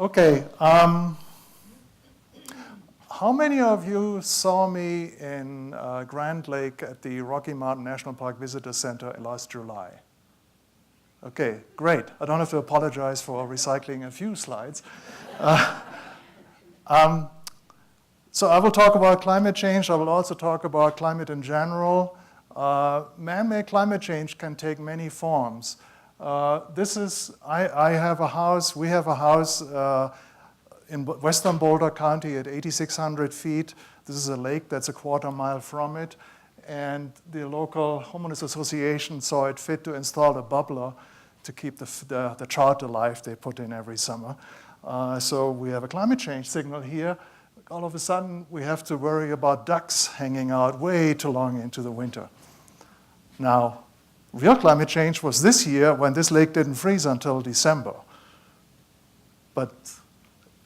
Okay. How many of you saw me in Grand Lake at the Rocky Mountain National Park Visitor Center last July? Okay, great. I don't have to apologize for recycling a few slides. So I will talk about climate change. I will also talk about climate in general. Man-made climate change can take many forms. I have a house, we have a house in western Boulder County at 8,600 feet. This is a lake that's a quarter-mile from it. And the local homeowners association saw it fit to install a bubbler to keep the trout alive they put in every summer. So we have a climate change signal here. All of a sudden, we have to worry about ducks hanging out way too long into the winter. Now, real climate change was this year when this lake didn't freeze until December. But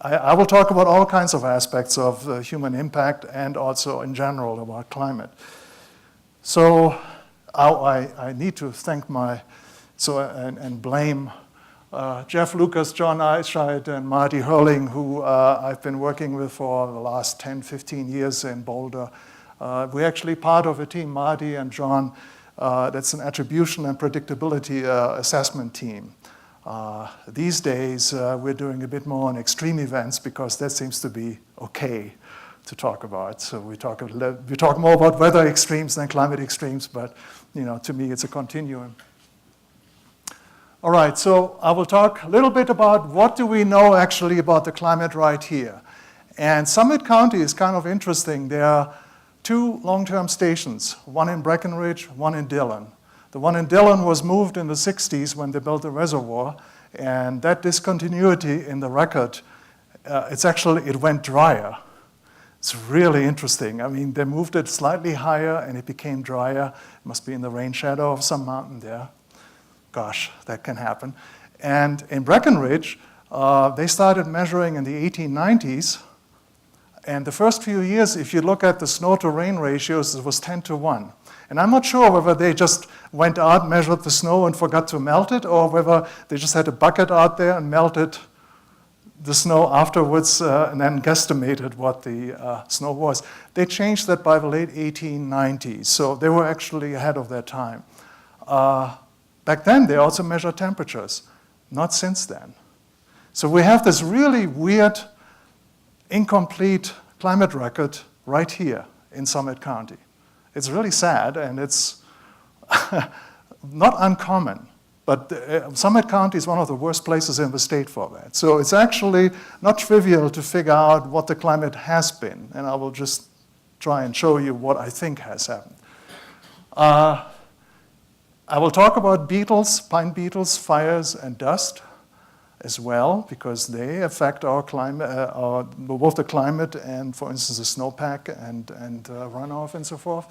I will talk about all kinds of aspects of human impact and also in general about climate. So I need to thank and blame Jeff Lucas, John Eichheit, and Marty Hurling, who I've been working with for the last 10, 15 years in Boulder. We're actually part of a team, Marty and John, that's an attribution and predictability assessment team. These days, we're doing a bit more on extreme events because that seems to be okay to talk about. So we talk more about weather extremes than climate extremes, but to me, it's a continuum. All right, so I will talk a little bit about what do we know actually about the climate right here. And Summit County is kind of interesting. There are two long-term stations, one in Breckenridge, one in Dillon. The one in Dillon was moved in the 60s when they built the reservoir, and that discontinuity in the record, it went drier. It's really interesting. I mean, they moved it slightly higher and it became drier. It must be in the rain shadow of some mountain there. Gosh, that can happen. And in Breckenridge, they started measuring in the 1890s. And the first few years, if you look at the snow-to-rain ratios, it was 10-1. And I'm not sure whether they just went out, measured the snow, and forgot to melt it, or whether they just had a bucket out there and melted the snow afterwards and then guesstimated what the snow was. They changed that by the late 1890s, so they were actually ahead of their time. Back then, they also measured temperatures. Not since then. So we have this really weird, incomplete climate record right here in Summit County. It's really sad, and it's not uncommon. But Summit County is one of the worst places in the state for that. So it's actually not trivial to figure out what the climate has been. And I will just try and show you what I think has happened. I will talk about beetles, pine beetles, fires, and dust as well, because they affect our climate, both the climate and, for instance, the snowpack and runoff and so forth.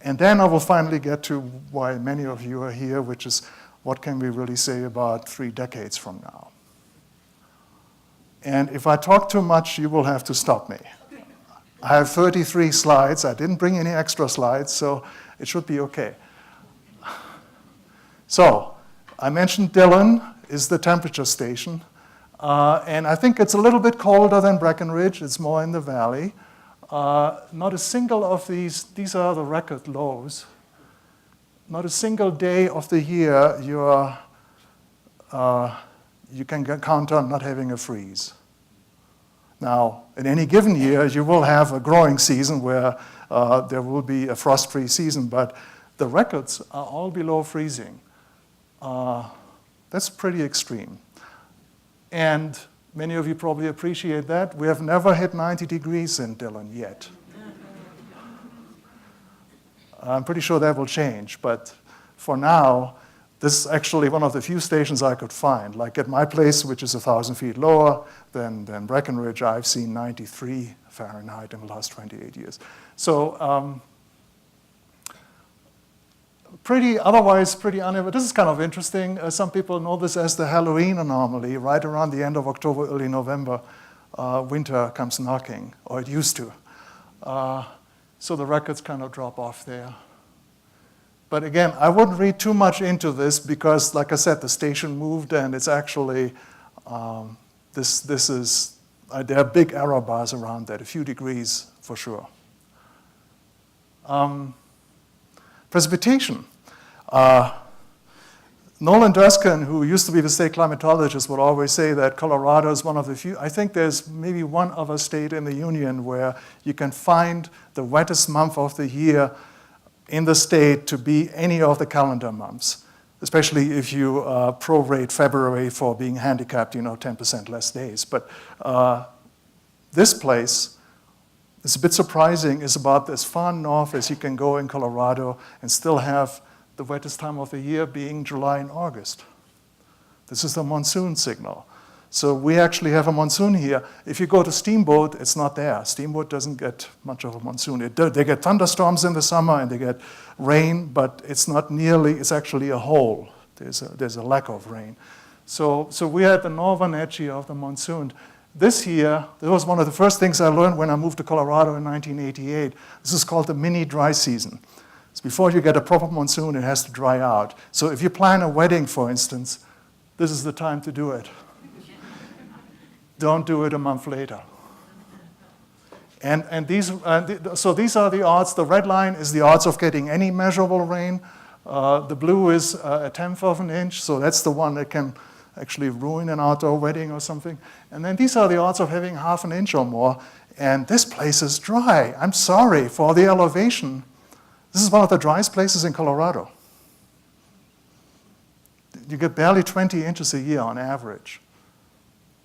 And then I will finally get to why many of you are here, which is what can we really say about 3 decades from now. And if I talk too much, you will have to stop me. I have 33 slides. I didn't bring any extra slides, so it should be okay. So I mentioned Dillon is the temperature station. And I think it's a little bit colder than Breckenridge. It's more in the valley. Not a single of these are the record lows. Not a single day of the year you can count on not having a freeze. Now, in any given year, you will have a growing season where there will be a frost-free season, but the records are all below freezing. That's pretty extreme. And many of you probably appreciate that. We have never hit 90 degrees in Dillon yet. I'm pretty sure that will change, but for now, this is actually one of the few stations I could find. Like at my place, which is 1,000 feet lower than Breckenridge, I've seen 93 Fahrenheit in the last 28 years. So otherwise pretty uneven. This is kind of interesting. Some people know this as the Halloween anomaly. Right around the end of October, early November, winter comes knocking, or it used to. So the records kind of drop off there. But again, I wouldn't read too much into this because, like I said, the station moved and it's actually, this is, there are big error bars around that, a few degrees for sure. Precipitation. Nolan Duskin, who used to be the state climatologist, would always say that Colorado is one of the few, I think there's maybe one other state in the union where you can find the wettest month of the year in the state to be any of the calendar months, especially if you prorate February for being handicapped, 10% less days. But this place is a bit surprising, is about as far north as you can go in Colorado and still have the wettest time of the year being July and August. This is the monsoon signal. So we actually have a monsoon here. If you go to Steamboat, it's not there. Steamboat doesn't get much of a monsoon. They get thunderstorms in the summer and they get rain, but it's not nearly, it's actually a hole. There's a lack of rain. So we are at the northern edge here of the monsoon. This year, this was one of the first things I learned when I moved to Colorado in 1988. This is called the mini dry season. So before you get a proper monsoon, it has to dry out. So if you plan a wedding, for instance, this is the time to do it. Don't do it a month later. And so these are the odds. The red line is the odds of getting any measurable rain. The blue is a tenth of an inch, so that's the one that can actually ruin an outdoor wedding or something. And then these are the odds of having half an inch or more. And this place is dry. I'm sorry for the elevation. This is one of the driest places in Colorado. You get barely 20 inches a year on average.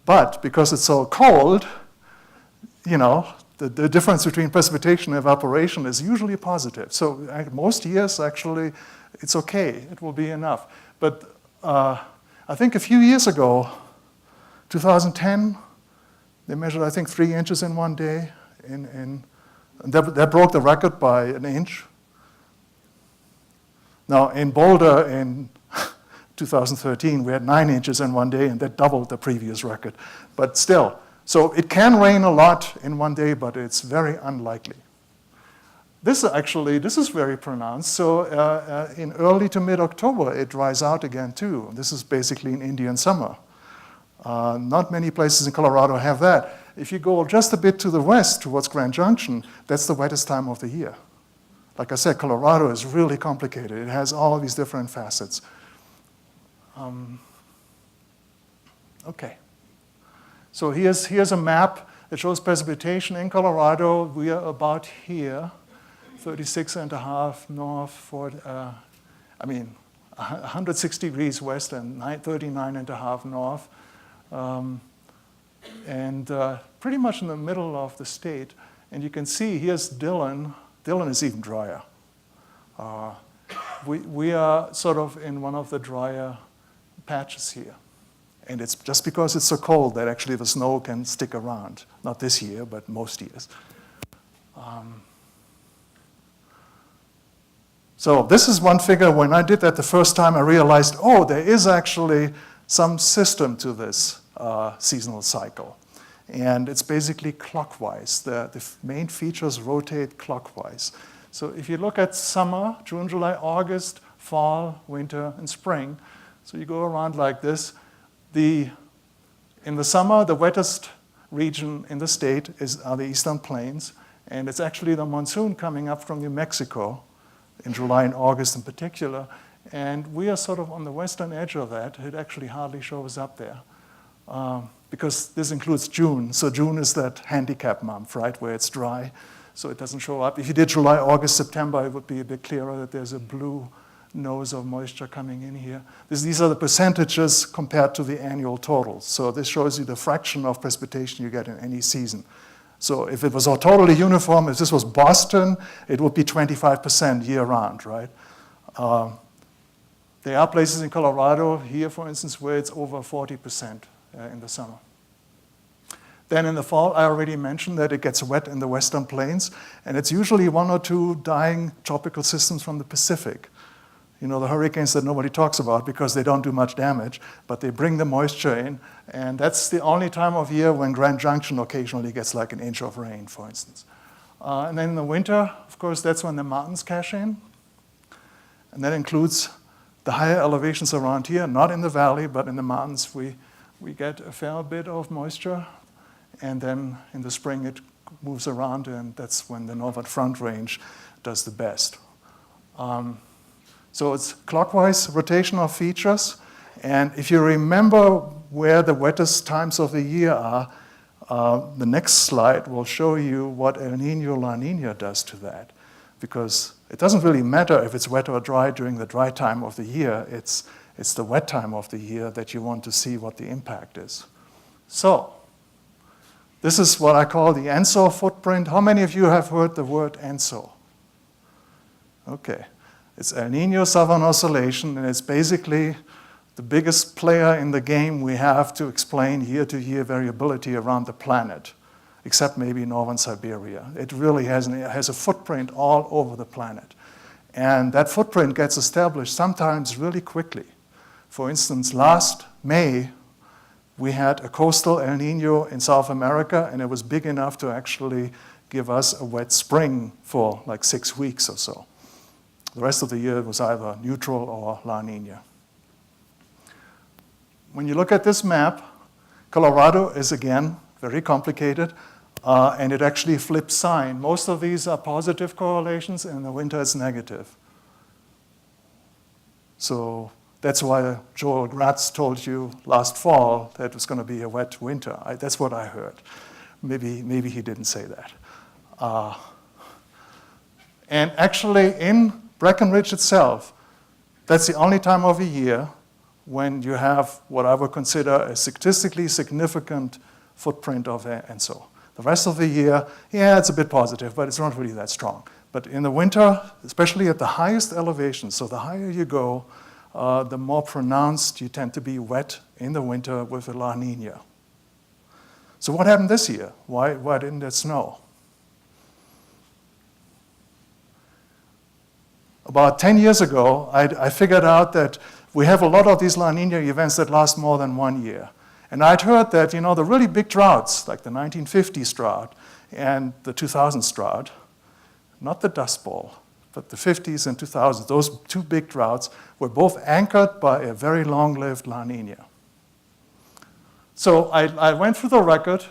But because it's so cold, the difference between precipitation and evaporation is usually positive. So most years, actually, it's okay. It will be enough. But I think a few years ago, 2010, they measured, I think, 3 inches in one day. That broke the record by an inch. Now, in Boulder in 2013, we had 9 inches in one day, and that doubled the previous record. But still, so it can rain a lot in one day, but it's very unlikely. This is very pronounced. So in early to mid-October, it dries out again, too. This is basically an Indian summer. Not many places in Colorado have that. If you go just a bit to the west towards Grand Junction, that's the wettest time of the year. Like I said, Colorado is really complicated. It has all of these different facets. Okay. So here's a map that shows precipitation in Colorado. We are about here, 36.5 north, 160 degrees west and 39.5 north. And pretty much in the middle of the state. And you can see here's Dillon. Dillon is even drier. We are sort of in one of the drier patches here. And it's just because it's so cold that actually the snow can stick around. Not this year, but most years. So this is one figure. When I did that the first time, I realized, oh, there is actually some system to this seasonal cycle. And it's basically clockwise. The main features rotate clockwise. So if you look at summer, June, July, August, fall, winter, and spring, so you go around like this. In the summer, the wettest region in the state are the eastern plains, and it's actually the monsoon coming up from New Mexico in July and August in particular, and we are sort of on the western edge of that. It actually hardly shows up there. Because this includes June. So June is that handicap month, right, where it's dry, so it doesn't show up. If you did July, August, September, it would be a bit clearer that there's a blue nose of moisture coming in here. These are the percentages compared to the annual totals. So this shows you the fraction of precipitation you get in any season. So if it was all totally uniform, if this was Boston, it would be 25% year-round, right? There are places in Colorado, here for instance, where it's over 40% in the summer. Then in the fall, I already mentioned that it gets wet in the western plains, and it's usually 1 or 2 dying tropical systems from the Pacific. The hurricanes that nobody talks about because they don't do much damage, but they bring the moisture in, and that's the only time of year when Grand Junction occasionally gets like an inch of rain, for instance. And then in the winter, of course, that's when the mountains cash in, and that includes the higher elevations around here, not in the valley, but in the mountains. We we get a fair bit of moisture, and then in the spring it moves around, and that's when the northern front range does the best. So it's clockwise rotation of features, and if you remember where the wettest times of the year are, the next slide will show you what El Niño, La Niña does to that, because it doesn't really matter if it's wet or dry during the dry time of the year. It's the wet time of the year that you want to see what the impact is. So this is what I call the ENSO footprint. How many of you have heard the word ENSO? Okay. It's El Niño Southern Oscillation, and it's basically the biggest player in the game we have to explain year-to-year variability around the planet, except maybe northern Siberia. It really has a footprint all over the planet. And that footprint gets established sometimes really quickly. For instance, last May, we had a coastal El Niño in South America, and it was big enough to actually give us a wet spring for like 6 weeks or so. The rest of the year was either neutral or La Niña. When you look at this map, Colorado is, again, very complicated, and it actually flips sign. Most of these are positive correlations, and in the winter it's negative. So that's why Joel Gratz told you last fall that it was going to be a wet winter. That's what I heard. Maybe he didn't say that. And actually, in Breckenridge itself, that's the only time of the year when you have what I would consider a statistically significant footprint of ENSO. The rest of the year, yeah, it's a bit positive, but it's not really that strong. But in the winter, especially at the highest elevation, so the higher you go, the more pronounced you tend to be wet in the winter with a La Niña. So what happened this year? Why didn't it snow? About 10 years ago, I figured out that we have a lot of these La Niña events that last more than 1 year. And I'd heard that, the really big droughts, like the 1950s drought and the 2000s drought, not the Dust Bowl, but the 50s and 2000s, those two big droughts were both anchored by a very long-lived La Niña. So I went through the record.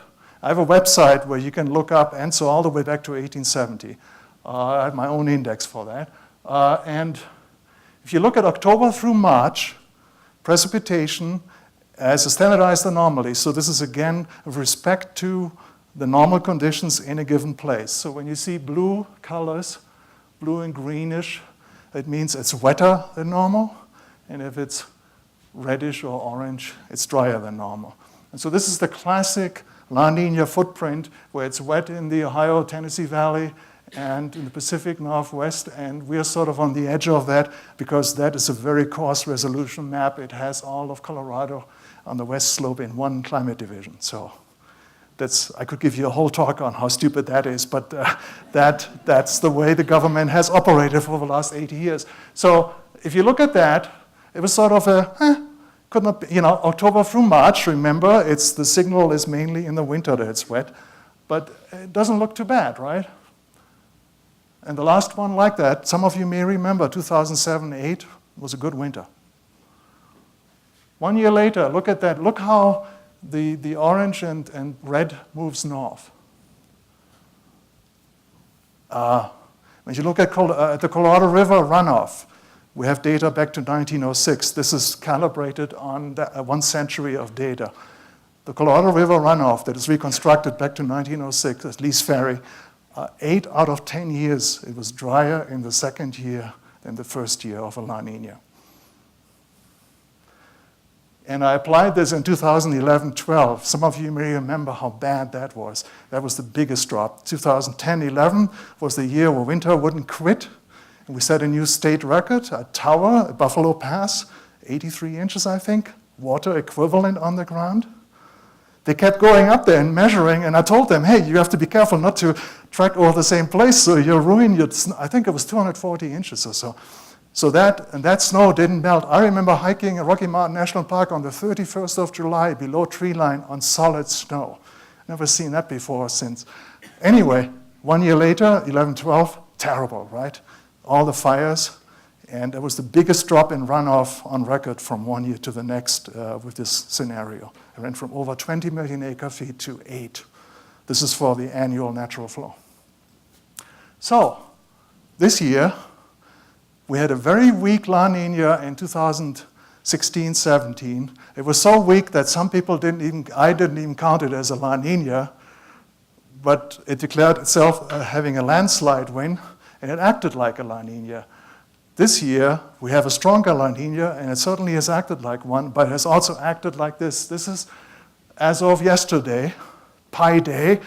I have a website where you can look up ENSO all the way back to 1870. I have my own index for that. And if you look at October through March, precipitation as a standardized anomaly, so this is again with respect to the normal conditions in a given place. So when you see blue colors, blue and greenish, it means it's wetter than normal. And if it's reddish or orange, it's drier than normal. And so this is the classic La Niña footprint where it's wet in the Ohio-Tennessee Valley and in the Pacific Northwest, and we're sort of on the edge of that because that is a very coarse resolution map. It has all of Colorado on the west slope in one climate division. So I could give you a whole talk on how stupid that is, but that's the way the government has operated for the last 80 years. So if you look at that, it was sort of could not be, October through March, remember, the signal is mainly in the winter that it's wet, but it doesn't look too bad, right? And the last one like that, some of you may remember 2007-08 was a good winter. 1 year later, look at that. Look how the orange and red moves north. When you look at the Colorado River runoff, we have data back to 1906. This is calibrated on 1 century of data. The Colorado River runoff that is reconstructed back to 1906 at Lee's Ferry, 8 out of 10 years, it was drier in the second year than the first year of a La Niña. And I applied this in 2011-12. Some of you may remember how bad that was. That was the biggest drop. 2010-11 was the year where winter wouldn't quit. And we set a new state record at Tower, at Buffalo Pass, 83 inches, I think, water equivalent on the ground. They kept going up there and measuring, and I told them, hey, you have to be careful not to track over the same place, so you'll ruin your, I think it was 240 inches or so. So that snow didn't melt. I remember hiking at Rocky Mountain National Park on the 31st of July below tree line on solid snow. Never seen that before since. Anyway, 1 year later, 11-12, terrible, right? All the fires And it was the biggest drop in runoff on record from one year to the next with this scenario. It went from over 20 million acre-feet to 8. This is for the annual natural flow. So this year, we had a very weak La Nina in 2016-17. It was so weak that some people I didn't even count it as a La Nina, but it declared itself having a landslide wind, and it acted like a La Nina. This year, we have a stronger La Nina, and it certainly has acted like one, but it has also acted like this. This is, as of yesterday, Pi Day,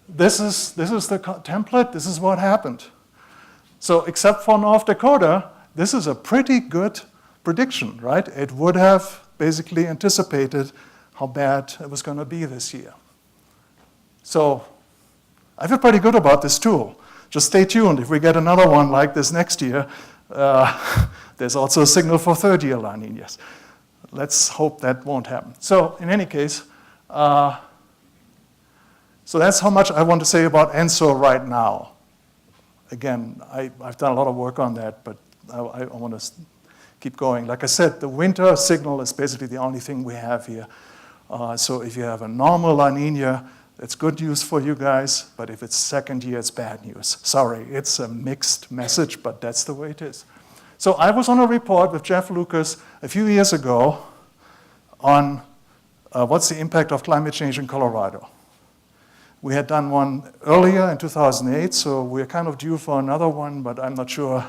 this is the template, this is what happened. So except for North Dakota, this is a pretty good prediction, right? It would have basically anticipated how bad it was going to be this year. So I feel pretty good about this tool. Just stay tuned. If we get another one like this next year, there's also a signal for third-year La Ninas. Let's hope that won't happen. So in any case, so that's how much I want to say about ENSO right now. Again, I've done a lot of work on that, but I want to keep going. Like I said, the winter signal is basically the only thing we have here. So if you have a normal La Nina, it's good news for you guys, but if it's second year, it's bad news. Sorry, it's a mixed message, but that's the way it is. So I was on a report with Jeff Lucas a few years ago on what's the impact of climate change in Colorado. We had done one earlier in 2008, so we're kind of due for another one, but I'm not sure.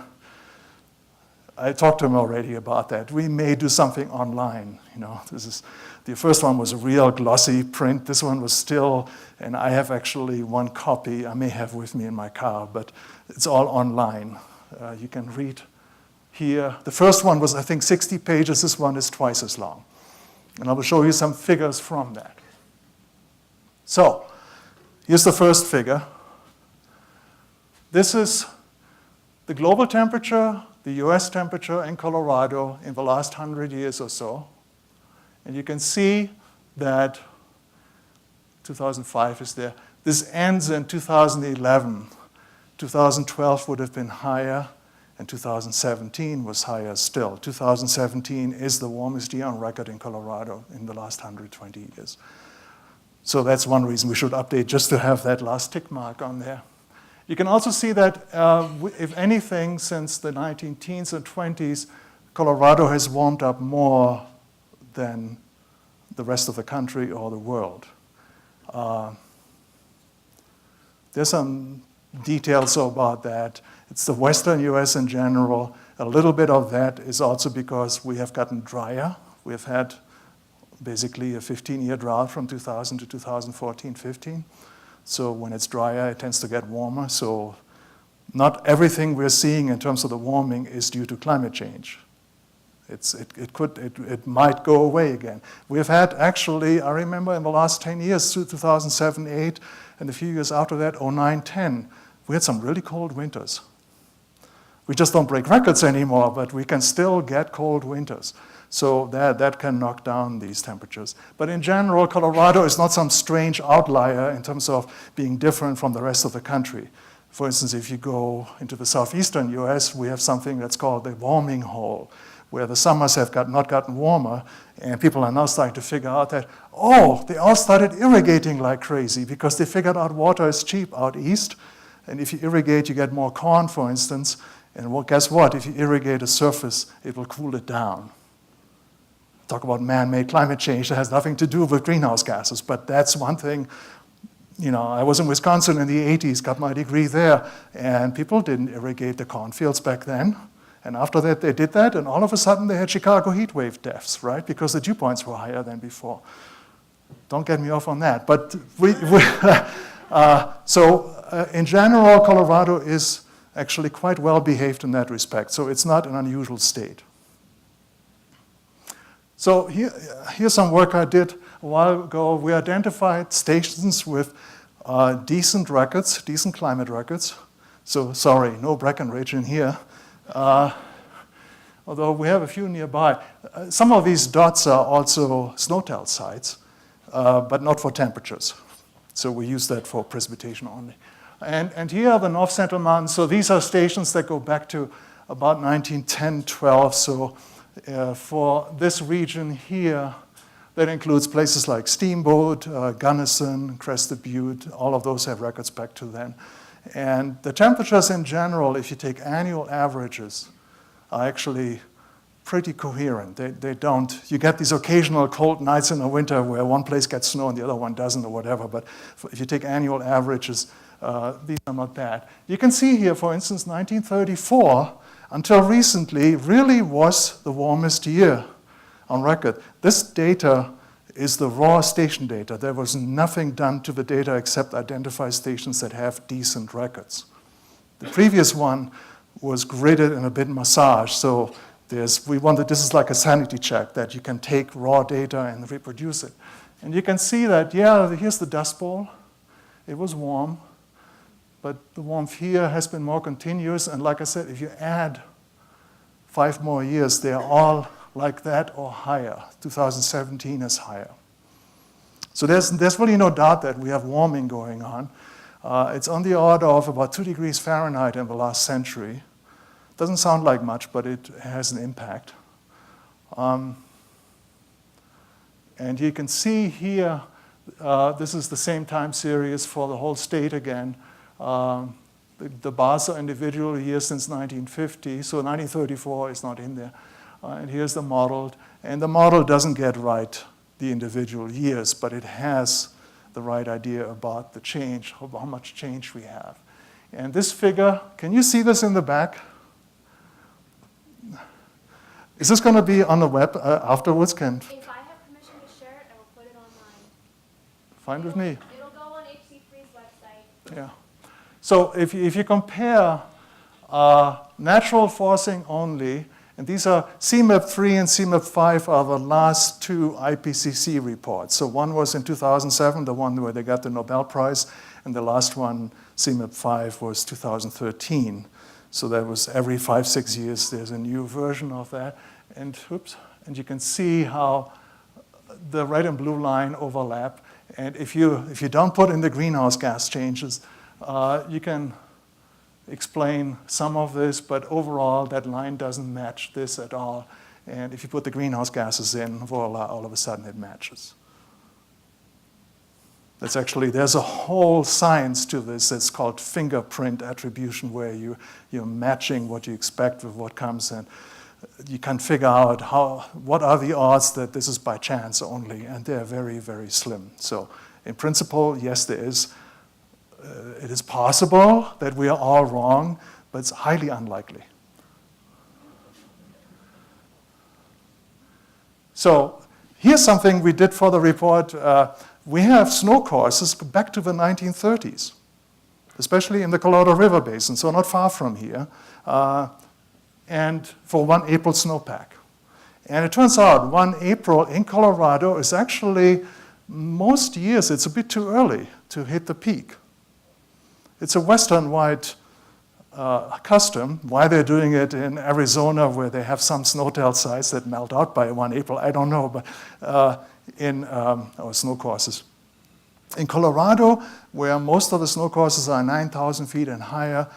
I talked to him already about that. We may do something online. The first one was a real glossy print. This one was still, and I have actually one copy I may have with me in my car, but it's all online. You can read here. The first one was, I think, 60 pages. This one is twice as long. And I will show you some figures from that. So here's the first figure. This is the global temperature, the US temperature in Colorado in the last 100 years or so. And you can see that 2005 is there. This ends in 2011. 2012 would have been higher, and 2017 was higher still. 2017 is the warmest year on record in Colorado in the last 120 years. So that's one reason we should update, just to have that last tick mark on there. You can also see that, if anything, since the 19 teens and 20s, Colorado has warmed up more than the rest of the country or the world. There's some details about that. It's the western US in general. A little bit of that is also because we have gotten drier. We've had basically a 15-year drought from 2000 to 2014-15. So when it's drier, it tends to get warmer. So not everything we're seeing in terms of the warming is due to climate change. It might go away again. We've had actually, I remember in the last 10 years, 2007, 8, and a few years after that, 09, 10, we had some really cold winters. We just don't break records anymore, but we can still get cold winters. So that can knock down these temperatures. But in general, Colorado is not some strange outlier in terms of being different from the rest of the country. For instance, if you go into the southeastern US, we have something that's called the warming hole, where the summers have not gotten warmer, and people are now starting to figure out that, they all started irrigating like crazy because they figured out water is cheap out east, and if you irrigate, you get more corn, for instance, and guess what? If you irrigate a surface, it will cool it down. Talk about man-made climate change that has nothing to do with greenhouse gases, but that's one thing. I was in Wisconsin in the 80s, got my degree there, and people didn't irrigate the cornfields back then. And after that, they did that, and all of a sudden, they had Chicago heat wave deaths, right? Because the dew points were higher than before. Don't get me off on that. But in general, Colorado is actually quite well behaved in that respect. So it's not an unusual state. So here's some work I did a while ago. We identified stations with decent records, decent climate records. So sorry, no Breckenridge in here. Although we have a few nearby. Some of these dots are also snow-telt sites, but not for temperatures. So we use that for precipitation only. And here are the North Central Mountains. So these are stations that go back to about 1910, 12. So for this region here, that includes places like Steamboat, Gunnison, Crested Butte. All of those have records back to then. And the temperatures in general, if you take annual averages, are actually pretty coherent. They don't, you get these occasional cold nights in the winter where one place gets snow and the other one doesn't or whatever, but if you take annual averages, these are not bad. You can see here, for instance, 1934, until recently, really was the warmest year on record. This data is the raw station data. There was nothing done to the data except identify stations that have decent records. The previous one was gridded and a bit massaged, so this is like a sanity check that you can take raw data and reproduce it. And you can see that, yeah, here's the Dust Bowl. It was warm, but the warmth here has been more continuous. And like I said, if you add 5 more years, they're all like that or higher. 2017 is higher. So there's really no doubt that we have warming going on. It's on the order of about 2 degrees Fahrenheit in the last century. Doesn't sound like much, but it has an impact. And you can see here, this is the same time series for the whole state again. The bars are individual years since 1950, so 1934 is not in there. And here's the model. And the model doesn't get right the individual years, but it has the right idea about the change, how much change we have. And this figure, can you see this in the back? Is this going to be on the web afterwards? If I have permission to share it, I will put it online. Fine with me. It'll go on HC3's website. Yeah. So if you compare natural forcing only, and these are CMIP3 and CMIP5 are the last 2 IPCC reports. So one was in 2007, the one where they got the Nobel Prize, and the last one, CMIP5, was 2013. So that was every 5-6 years, there's a new version of that. And you can see how the red and blue line overlap. And if you don't put in the greenhouse gas changes, you can explain some of this, but overall, that line doesn't match this at all. And if you put the greenhouse gases in, voila, all of a sudden it matches. That's actually, there's a whole science to this. It's called fingerprint attribution, where you're matching what you expect with what comes, and you can figure out what are the odds that this is by chance only, and they're very, very slim. So in principle, yes, there is. It is possible that we are all wrong, but it's highly unlikely. So here's something we did for the report. We have snow courses back to the 1930s, especially in the Colorado River Basin, so not far from here, and for 1 April snowpack. And it turns out 1 April in Colorado is actually, most years, it's a bit too early to hit the peak. It's a Western-wide custom. Why they're doing it in Arizona, where they have some snowtail sites that melt out by 1 April, I don't know, but in our snow courses. In Colorado, where most of the snow courses are 9,000 feet and higher,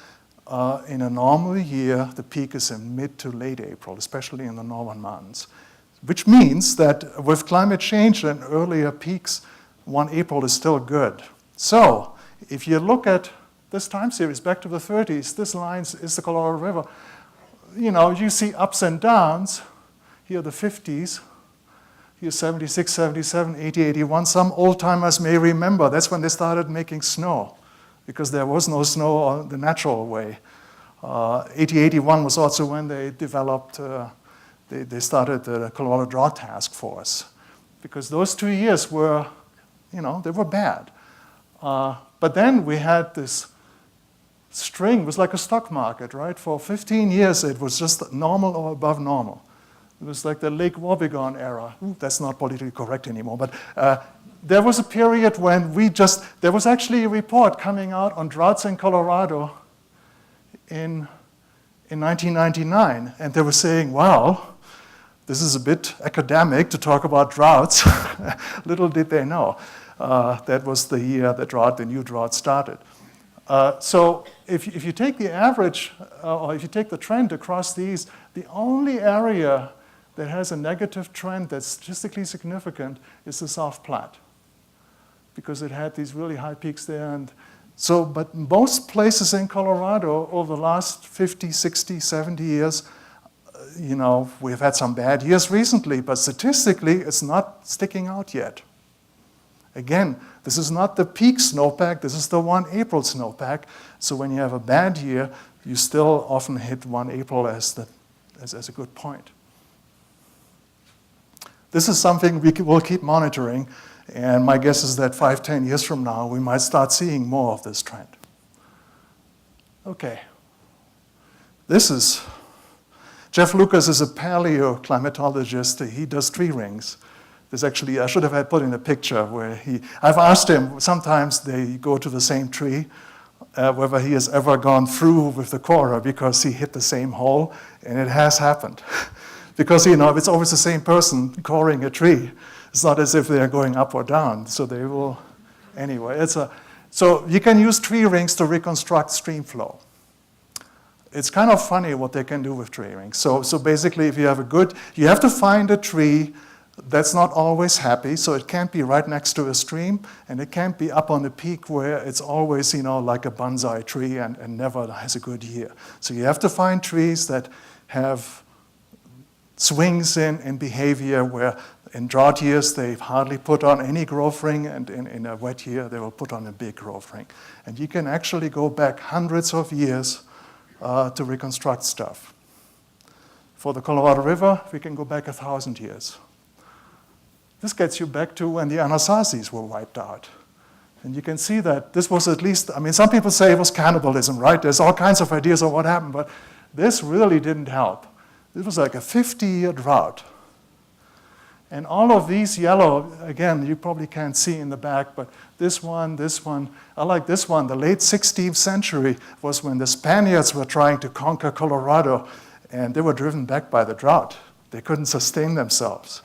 in a normal year, the peak is in mid to late April, especially in the northern mountains, which means that with climate change and earlier peaks, 1 April is still good. So if you look at this time series back to the 30s, this line is the Colorado River. You know, you see ups and downs. Here are the 50s. Here's 76, 77, 80, 81. Some old-timers may remember that's when they started making snow, because there was no snow the natural way. 80, 81 was also when they developed, they started the Colorado Drought Task Force, because those 2 years were, you know, they were bad. But then we had this string. It was like a stock market, right? For 15 years, it was just normal or above normal. It was like the Lake Wobegon era. Ooh, that's not politically correct anymore. But there was a period when there was actually a report coming out on droughts in Colorado in 1999. And they were saying, wow, this is a bit academic to talk about droughts. Little did they know. That was the year the new drought started. So if you take the average, or if you take the trend across these, the only area that has a negative trend that's statistically significant is the South Platte, because it had these really high peaks there. And so, but most places in Colorado over the last 50, 60, 70 years, you know, we've had some bad years recently, but statistically, it's not sticking out yet. Again, this is not the peak snowpack, this is the 1 April snowpack. So when you have a bad year, you still often hit 1 April as a good point. This is something we'll keep monitoring, and my guess is that 5, 10 years from now, we might start seeing more of this trend. Okay. Jeff Lucas is a paleoclimatologist. He does tree rings. There's actually, I should have had put in a picture where I've asked him, sometimes they go to the same tree, whether he has ever gone through with the corer because he hit the same hole, and it has happened. Because, you know, it's always the same person coring a tree. It's not as if they're going up or down, so they will, anyway. So you can use tree rings to reconstruct stream flow. It's kind of funny what they can do with tree rings. So basically, if you have you have to find a tree that's not always happy, so it can't be right next to a stream, and it can't be up on a peak where it's always, you know, like a bonsai tree and never has a good year. So you have to find trees that have swings in behavior where in drought years they hardly put on any growth ring, and in a wet year they will put on a big growth ring. And you can actually go back hundreds of years to reconstruct stuff. For the Colorado River, we can go back 1,000 years. This gets you back to when the Anasazis were wiped out. And you can see that this was at least, I mean, some people say it was cannibalism, right? There's all kinds of ideas of what happened, but this really didn't help. It was like a 50-year drought. And all of these yellow, again, you probably can't see in the back, but this one, I like this one. The late 16th century was when the Spaniards were trying to conquer Colorado, and they were driven back by the drought. They couldn't sustain themselves.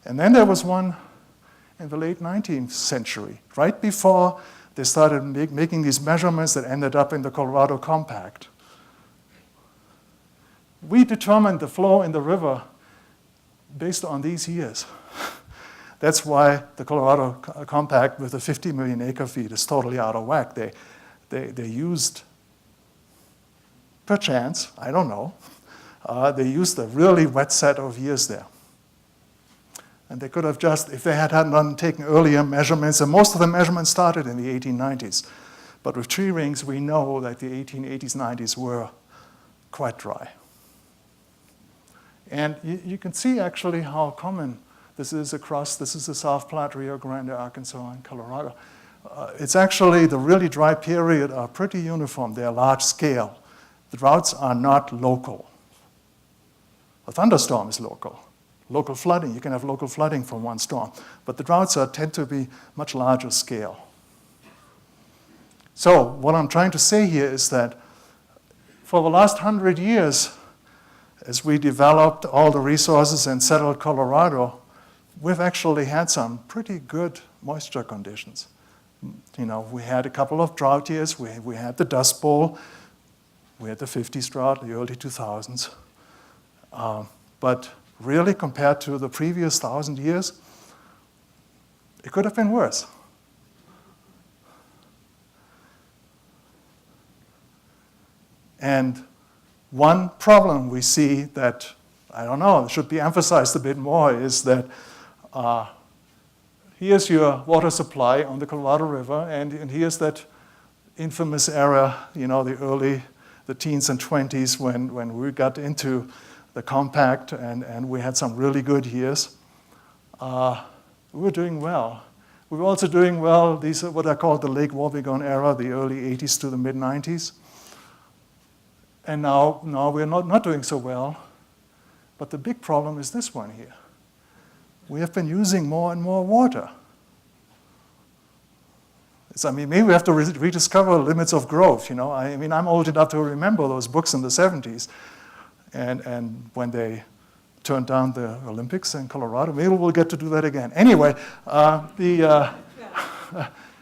And then there was one in the late 19th century, right before they started making these measurements that ended up in the Colorado Compact. We determined the flow in the river based on these years. That's why the Colorado Compact with the 50 million acre feet is totally out of whack. They used, perchance, I don't know, they used a really wet set of years there. And they could have just, if they had taken earlier measurements, and most of the measurements started in the 1890s. But with tree rings, we know that the 1880s, 90s were quite dry. And you can see actually how common this is across, this is the South Platte, Rio Grande, Arkansas, and Colorado. It's actually, the really dry period are pretty uniform. They're large scale. The droughts are not local. A thunderstorm is local. Local flooding, you can have local flooding from one storm. But the droughts tend to be much larger scale. So what I'm trying to say here is that for the last 100 years, as we developed all the resources and settled Colorado, we've actually had some pretty good moisture conditions. You know, we had a couple of drought years. We had the Dust Bowl. We had the 50s drought, the early 2000s. But really, compared to the previous 1,000 years, it could have been worse. And one problem we see that, I don't know, should be emphasized a bit more is that here's your water supply on the Colorado River, and here's that infamous era, you know, the teens and 20s when we got into the compact and we had some really good years. We were doing well. We were also doing well, these are what I call the Lake Wobegon era, the early 80s to the mid 90s. And now we're not doing so well. But the big problem is this one here. We have been using more and more water. I mean, maybe we have to rediscover limits of growth, you know. I mean, I'm old enough to remember those books in the 70s. And when they turned down the Olympics in Colorado, maybe we'll get to do that again. Anyway,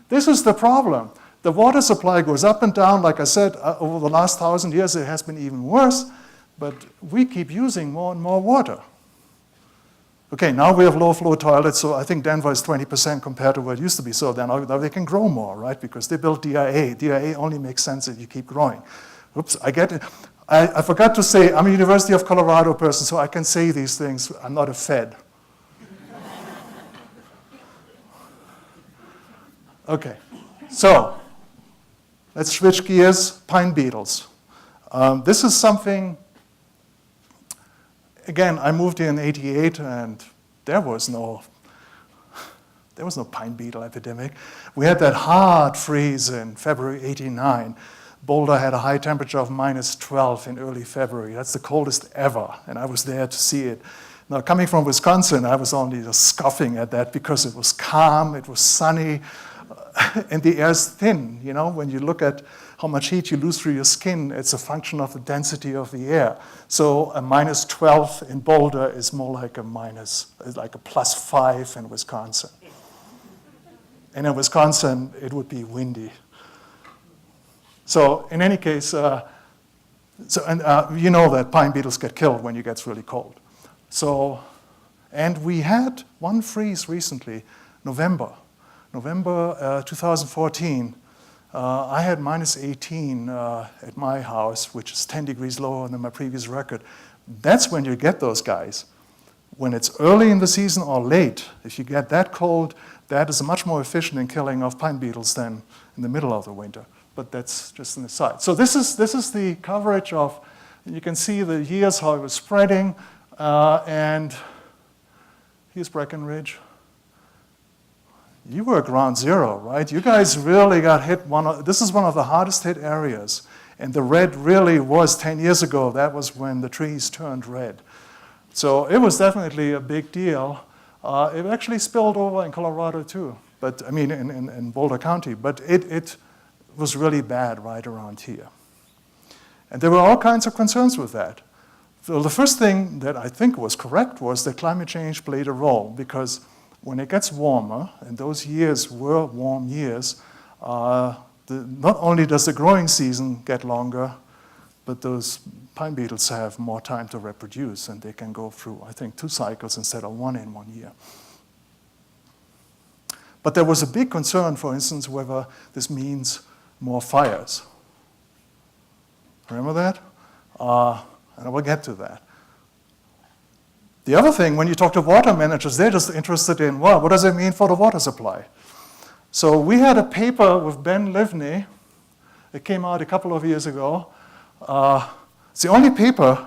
this is the problem. The water supply goes up and down. Like I said, over the last 1,000 years, it has been even worse. But we keep using more and more water. Okay, now we have low-flow toilets, so I think Denver is 20% compared to what it used to be. So then now they can grow more, right? Because they built DIA. DIA only makes sense if you keep growing. Oops, I get it. I forgot to say, I'm a University of Colorado person, so I can say these things. I'm not a Fed. Okay, so let's switch gears. Pine beetles. This is something. Again, I moved here in '88, and there was no pine beetle epidemic. We had that hard freeze in February '89. Boulder had a high temperature of -12 in early February. That's the coldest ever, and I was there to see it. Now, coming from Wisconsin, I was only just scoffing at that because it was calm, it was sunny, and the air is thin. You know, when you look at how much heat you lose through your skin, it's a function of the density of the air. So a -12 in Boulder is more like a +5 in Wisconsin. And in Wisconsin, it would be windy. So in any case, you know that pine beetles get killed when it gets really cold. So, and we had one freeze recently, November 2014. I had -18 at my house, which is 10 degrees lower than my previous record. That's when you get those guys. When it's early in the season or late, if you get that cold, that is much more efficient in killing of pine beetles than in the middle of the winter. But that's just an aside. So this is the coverage of, you can see the years, how it was spreading, and here's Breckenridge. You were ground zero, right? You guys really got hit. This is one of the hardest hit areas. And the red really was 10 years ago. That was when the trees turned red. So it was definitely a big deal. It actually spilled over in Colorado too, but I mean in Boulder County. But it was really bad right around here. And there were all kinds of concerns with that. So the first thing that I think was correct was that climate change played a role, because when it gets warmer, and those years were warm years, not only does the growing season get longer, but those pine beetles have more time to reproduce, and they can go through, I think, 2 cycles instead of 1 in 1 year. But there was a big concern, for instance, whether this means more fires. Remember that? And I will get to that. The other thing, when you talk to water managers, they're just interested in, well, what does it mean for the water supply? So we had a paper with Ben Livney. It came out a couple of years ago. It's the only paper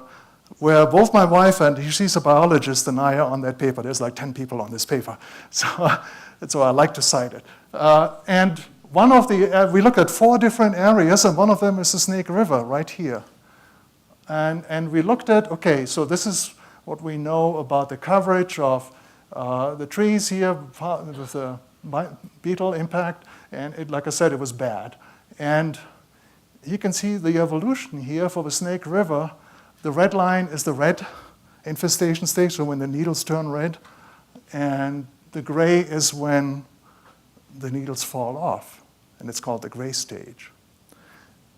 where both my wife, and she's a biologist, and I are on that paper. There's like 10 people on this paper. So I like to cite it. And one of the, we looked at 4 different areas, and one of them is the Snake River right here. And we looked at, okay, so this is what we know about the coverage of the trees here with the beetle impact, and like I said, it was bad. And you can see the evolution here for the Snake River. The red line is the red infestation stage, so when the needles turn red, and the gray is when the needles fall off, and it's called the gray stage.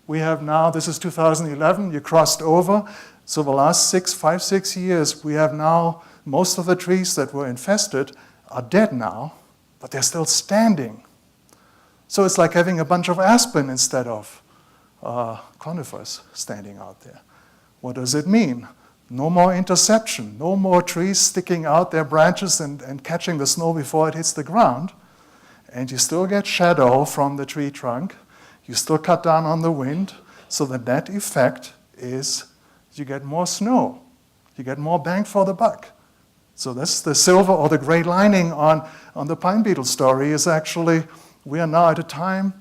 We have now, this is 2011, you crossed over. So the last 5, 6 years, we have now, most of the trees that were infested are dead now, but they're still standing. So it's like having a bunch of aspen instead of conifers standing out there. What does it mean? No more interception, no more trees sticking out their branches and catching the snow before it hits the ground. And you still get shadow from the tree trunk. You still cut down on the wind. So the net effect is you get more snow. You get more bang for the buck. So that's the silver or the gray lining on the pine beetle story is actually, we are now at a time,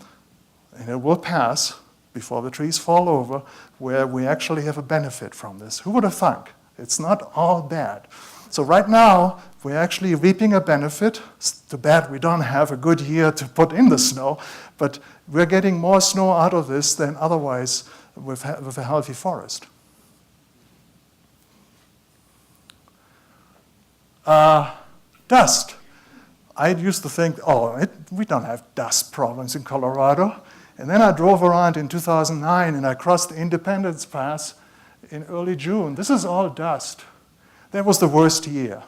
and it will pass before the trees fall over, where we actually have a benefit from this. Who would have thunk? It's not all bad. So right now, we're actually reaping a benefit. It's too bad we don't have a good year to put in the snow, but we're getting more snow out of this than otherwise with a healthy forest. Dust. I used to think, we don't have dust problems in Colorado. And then I drove around in 2009 and I crossed the Independence Pass in early June. This is all dust. That was the worst year.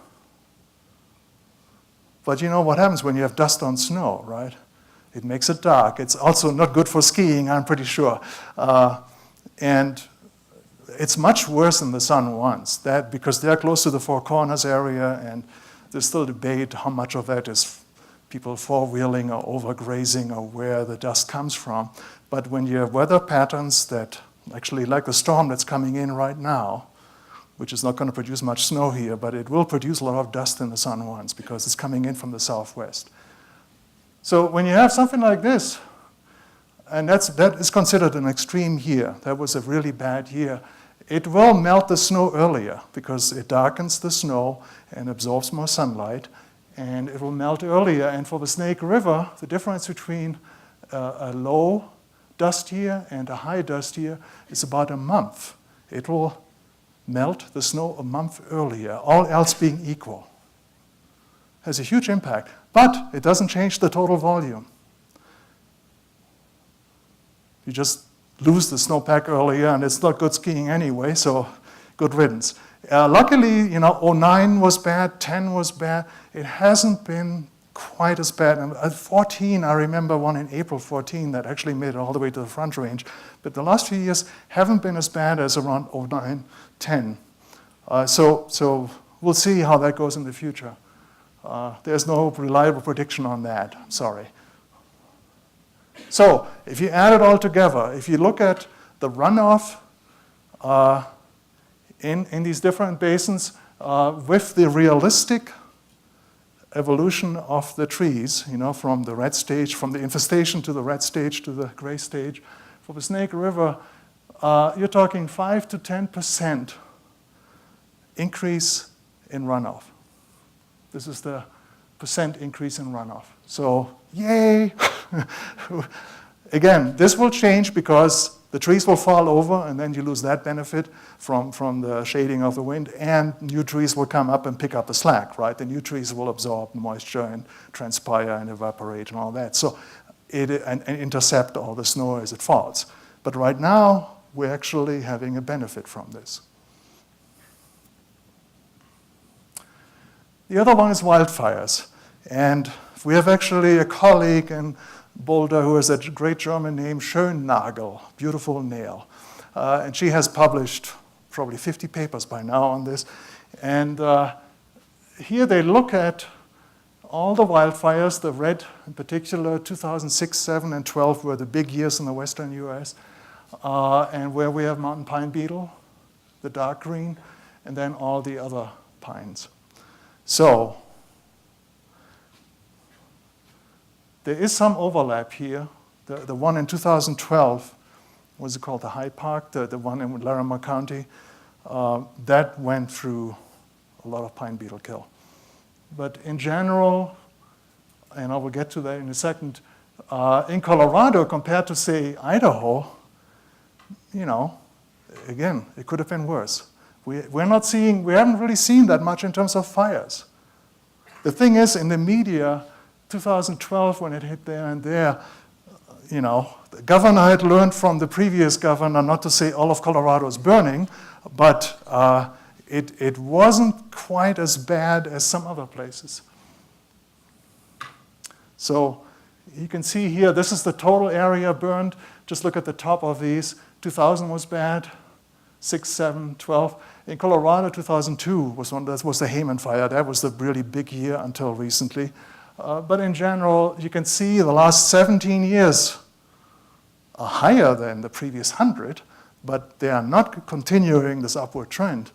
But you know what happens when you have dust on snow, right? It makes it dark. It's also not good for skiing, I'm pretty sure. And it's much worse than the San Juans, because they're close to the Four Corners area, and there's still debate how much of that is people four-wheeling or overgrazing or where the dust comes from. But when you have weather patterns that, actually like the storm that's coming in right now, which is not going to produce much snow here, but it will produce a lot of dust in the San Juans because it's coming in from the southwest. So when you have something like this, and that is considered an extreme year, that was a really bad year, it will melt the snow earlier because it darkens the snow and absorbs more sunlight, and it will melt earlier. And for the Snake River, the difference between a low dust year and a high dust year is about a month. It will melt the snow a month earlier, all else being equal. Has a huge impact, but it doesn't change the total volume. You just lose the snowpack earlier, and it's not good skiing anyway, so good riddance. Luckily, 09 was bad, 10 was bad. It hasn't been quite as bad. And at 14, I remember one in April 14 that actually made it all the way to the Front Range. But the last few years haven't been as bad as around 09, 10. So we'll see how that goes in the future. There's no reliable prediction on that, sorry. So if you add it all together, if you look at the runoff in these different basins with the realistic evolution of the trees, from the red stage, from the infestation to the red stage to the gray stage, for the Snake River, you're talking 5 to 10% increase in runoff. This is the percent increase in runoff. So, yay! Again, this will change because the trees will fall over, and then you lose that benefit from the shading of the wind, and new trees will come up and pick up the slack, right? The new trees will absorb moisture and transpire and evaporate and all that. So and intercept all the snow as it falls. But right now, we're actually having a benefit from this. The other one is wildfires. And we have actually a colleague in Boulder who has a great German name, Schönnagel, beautiful nail. And she has published probably 50 papers by now on this. And here they look at all the wildfires, the red in particular, 2006, 7, and 12 were the big years in the western US. And where we have mountain pine beetle, the dark green, and then all the other pines. So there is some overlap here. The one in 2012, what's it called, the Hyde Park, the one in Larimer County, that went through a lot of pine beetle kill. But in general, and I will get to that in a second, in Colorado compared to, say, Idaho, again, it could have been worse. We haven't really seen that much in terms of fires. The thing is, in the media, 2012, when it hit there and there, the governor had learned from the previous governor not to say all of Colorado is burning, but it wasn't quite as bad as some other places. So you can see here, this is the total area burned. Just look at the top of these. 2000 was bad, 6, 7, 12. In Colorado, 2002 was that was the Hayman fire. That was the really big year until recently. But in general, you can see the last 17 years are higher than the previous 100, but they are not continuing this upward trend.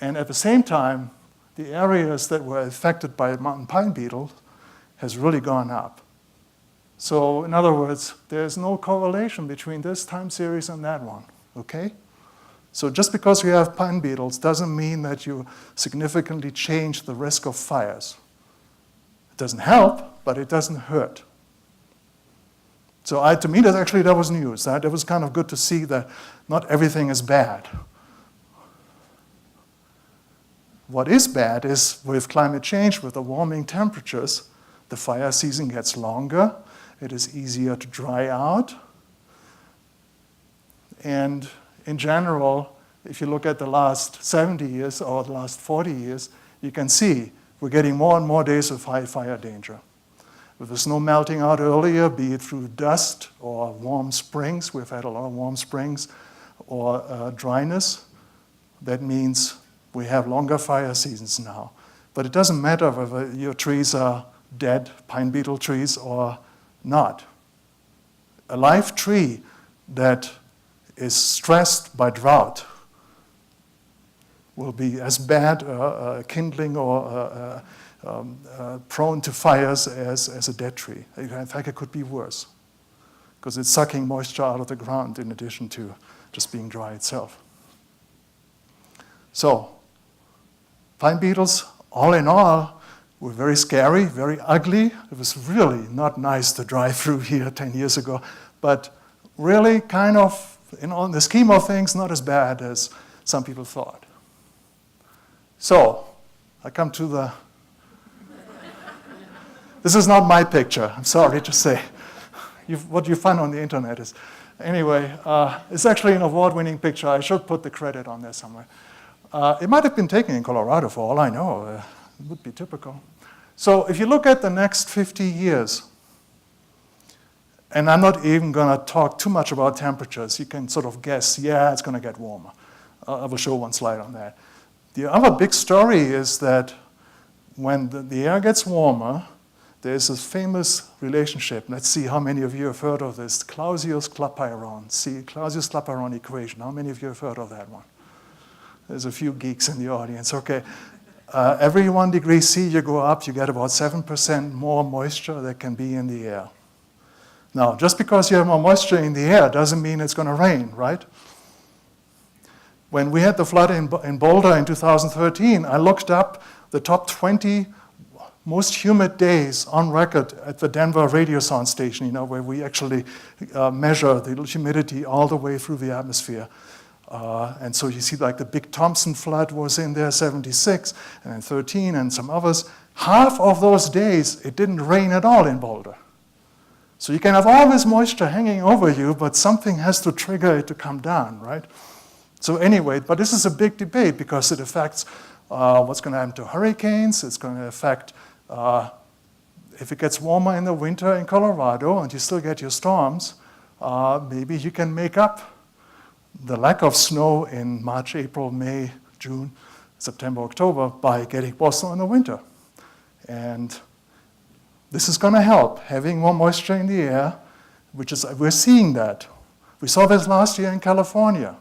And at the same time, the areas that were affected by mountain pine beetle has really gone up. So in other words, there's no correlation between this time series and that one, okay? So just because you have pine beetles doesn't mean that you significantly change the risk of fires. It doesn't help, but it doesn't hurt. So to me, that was news. That was kind of good to see that not everything is bad. What is bad is with climate change, with the warming temperatures, the fire season gets longer, it is easier to dry out, And in general, if you look at the last 70 years or the last 40 years, you can see we're getting more and more days of high fire danger. With the snow melting out earlier, be it through dust or warm springs, we've had a lot of warm springs, or dryness, that means we have longer fire seasons now. But it doesn't matter whether your trees are dead pine beetle trees or not. A live tree that is stressed by drought will be as bad kindling or prone to fires as a dead tree. In fact, it could be worse because it's sucking moisture out of the ground in addition to just being dry itself. So, pine beetles, all in all, were very scary, very ugly. It was really not nice to drive through here 10 years ago, but really kind of, in the scheme of things, not as bad as some people thought. So, I come to the... This is not my picture, I'm sorry to say. What you find on the internet is... Anyway, it's actually an award-winning picture. I should put the credit on there somewhere. It might have been taken in Colorado, for all I know. It would be typical. So if you look at the next 50 years, and I'm not even going to talk too much about temperatures. You can sort of guess, yeah, it's going to get warmer. I will show one slide on that. The other big story is that when the air gets warmer, there's this famous relationship. Let's see how many of you have heard of this. Clausius-Clapeyron. See, Clausius-Clapeyron equation. How many of you have heard of that one? There's a few geeks in the audience. Okay. Every 1 degree C you go up, you get about 7% more moisture that can be in the air. Now, just because you have more moisture in the air doesn't mean it's going to rain, right? When we had the flood in Boulder in 2013, I looked up the top 20 most humid days on record at the Denver radio sound station, where we actually measure the humidity all the way through the atmosphere. And so you see like the Big Thompson flood was in there, 76, and then 13, and some others. Half of those days, it didn't rain at all in Boulder. So you can have all this moisture hanging over you, but something has to trigger it to come down, right? So anyway, but this is a big debate because it affects what's going to happen to hurricanes. It's going to affect, if it gets warmer in the winter in Colorado and you still get your storms, maybe you can make up the lack of snow in March, April, May, June, September, October by getting more snow in the winter. And this is going to help, having more moisture in the air, we're seeing that. We saw this last year in California.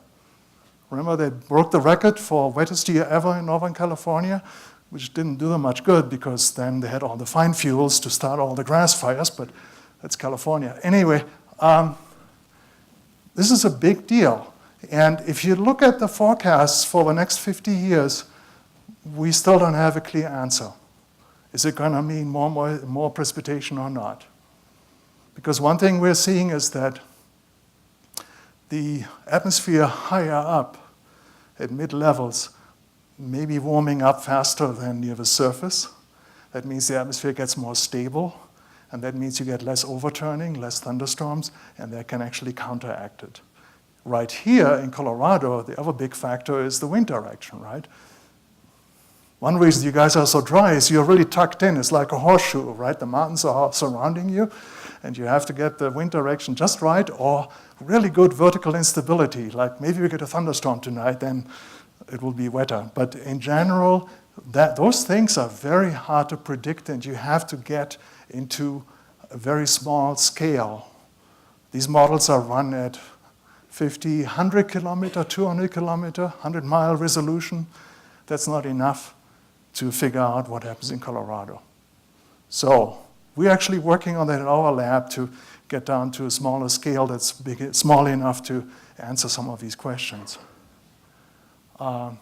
Remember they broke the record for wettest year ever in Northern California, which didn't do them much good because then they had all the fine fuels to start all the grass fires, but that's California. Anyway, this is a big deal. And if you look at the forecasts for the next 50 years, we still don't have a clear answer. Is it going to mean more precipitation or not? Because one thing we're seeing is that the atmosphere higher up at mid-levels may be warming up faster than near the surface. That means the atmosphere gets more stable, and that means you get less overturning, less thunderstorms, and that can actually counteract it. Right here in Colorado, the other big factor is the wind direction, right? One reason you guys are so dry is you're really tucked in. It's like a horseshoe, right? The mountains are surrounding you, and you have to get the wind direction just right, or really good vertical instability. Like maybe we get a thunderstorm tonight, then it will be wetter. But in general, those things are very hard to predict, and you have to get into a very small scale. These models are run at 50, 100 kilometer, 200 kilometer, 100-mile resolution. That's not enough to figure out what happens in Colorado. So we're actually working on that in our lab to get down to a smaller scale that's small enough to answer some of these questions. But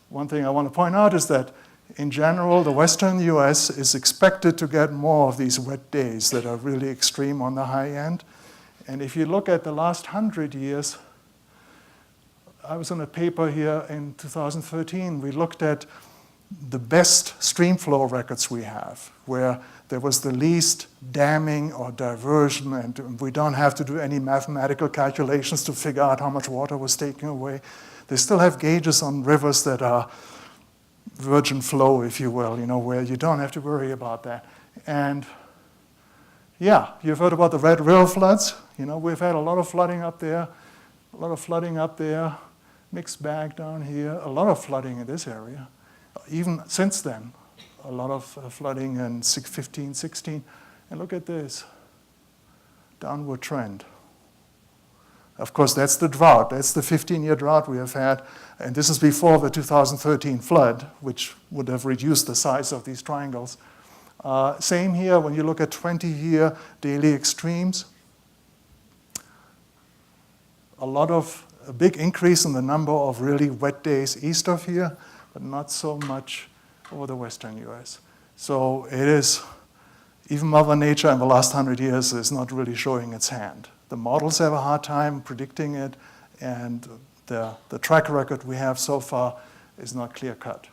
one thing I want to point out is that in general, the western US is expected to get more of these wet days that are really extreme on the high end. And if you look at the last 100 years, I was on a paper here in 2013. We looked at the best stream flow records we have, where there was the least damming or diversion, and we don't have to do any mathematical calculations to figure out how much water was taken away. They still have gauges on rivers that are virgin flow, if you will, where you don't have to worry about that. And yeah, you've heard about the Red River floods. We've had a lot of flooding up there, mixed bag down here, a lot of flooding in this area. Even since then, a lot of flooding in 15, 16. And look at this, downward trend. Of course, that's the drought. That's the 15-year drought we have had. And this is before the 2013 flood, which would have reduced the size of these triangles. Same here when you look at 20-year daily extremes. A big increase in the number of really wet days east of here, but not so much over the western US. So it is, even Mother Nature in the last 100 years is not really showing its hand. The models have a hard time predicting it, and the track record we have so far is not clear-cut.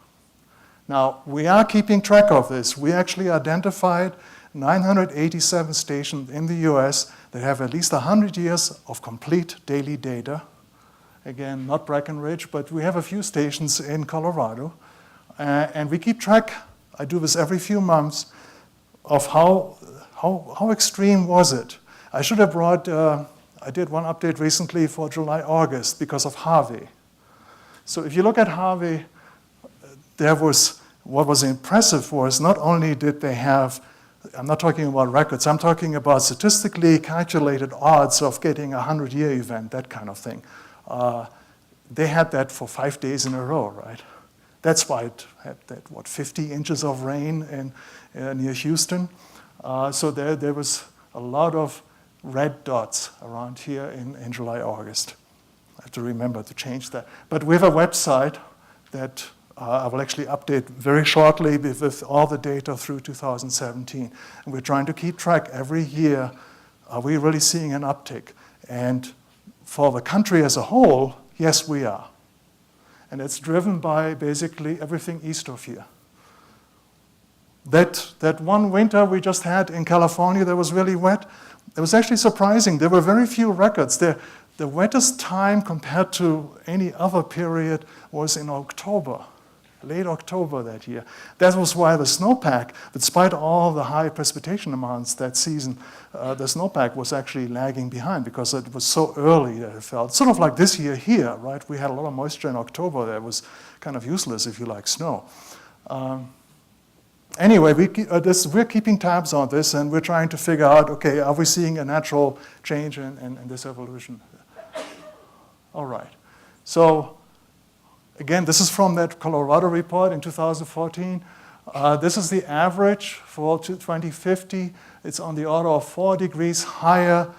Now, we are keeping track of this. We actually identified 987 stations in the US that have at least 100 years of complete daily data. Again, not Breckenridge, but we have a few stations in Colorado. And we keep track, I do this every few months, of how extreme was it. I should have brought, I did one update recently for July, August because of Harvey. So if you look at Harvey, what was impressive was not only did they have, I'm not talking about records, I'm talking about statistically calculated odds of getting a 100-year event, that kind of thing. They had that for 5 days in a row, right? That's why it had that, 50 inches of rain near Houston. So there was a lot of red dots around here in July, August. I have to remember to change that. But we have a website that I will actually update very shortly with all the data through 2017. And we're trying to keep track every year. Are we really seeing an uptick? And for the country as a whole, yes, we are. And it's driven by basically everything east of here. That one winter we just had in California that was really wet, it was actually surprising. There were very few records. The wettest time compared to any other period was in October, late October that year. That was why the snowpack, despite all the high precipitation amounts that season, the snowpack was actually lagging behind because it was so early that it felt. Sort of like this year here, right? We had a lot of moisture in October that was kind of useless if you like snow. Anyway, we're keeping tabs on this, and we're trying to figure out, okay, are we seeing a natural change in this evolution? All right. So again, this is from that Colorado report in 2014. This is the average for 2050. It's on the order of 4 degrees higher